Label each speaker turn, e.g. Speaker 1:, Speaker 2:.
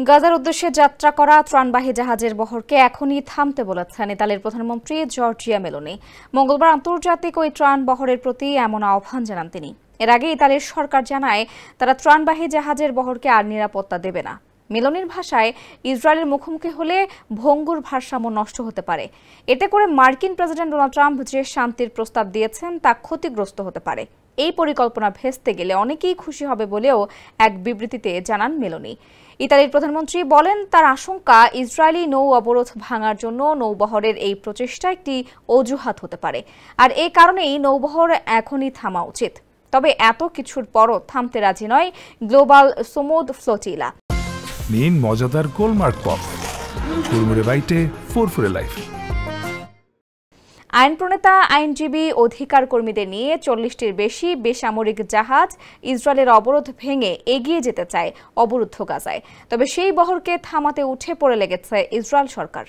Speaker 1: গাজার উদ্দেশ্যে যাত্রা করা ত্রাণবাহী জাহাজের বহরকে এখনই থামতে বলেছেন ইতালির প্রধানমন্ত্রী জর্জিয়া মেলোনি। মঙ্গলবার আন্তর্জাতিক ওই ত্রাণ বহরের প্রতি এমন আহ্বান জানান তিনি। এর আগে ইতালির সরকার জানায় তারা ত্রাণবাহী জাহাজের বহরকে আর নিরাপত্তা দেবে না। মেলোনির ভাষায়, ইসরায়েলের মুখোমুখি হলে ভঙ্গুর ভারসাম্য নষ্ট হতে পারে। এতে করে মার্কিন প্রেসিডেন্ট ডোনাল্ড ট্রাম্প যে শান্তির প্রস্তাব দিয়েছেন তা ক্ষতিগ্রস্ত হতে পারে। এই পরিকল্পনা ভেস্তে গেলে অনেকেই খুশি হবে বলেও এক বিবৃতিতে জানান মেলোনি। ইতালির প্রধানমন্ত্রী বলেন, তার আশঙ্কা ইসরায়েলি নৌ অবরোধ ভাঙার জন্য নৌবহরের এই প্রচেষ্টা একটি অজুহাত হতে পারে, আর এই কারণেই নৌবহর এখনই থামা উচিত। তবে এত কিছুর পরও থামতে রাজি নয় গ্লোবাল সমুদ ফ্লোটিলা।
Speaker 2: নিন মজাদার গোলমার্ক পপ, কুড়মুড়ে বাইটে ফুরফুরে লাইফ।
Speaker 1: আইন প্রণেতা, আইনজীবী, অধিকার কর্মীদের নিয়ে 40টির বেশি বেসামরিক জাহাজ ইসরায়েলের অবরোধ ভেঙে এগিয়ে যেতে চায় অবরুদ্ধ গাজায়। তবে সেই বহরকে থামাতে উঠে পড়ে লেগেছে ইসরায়েল সরকার।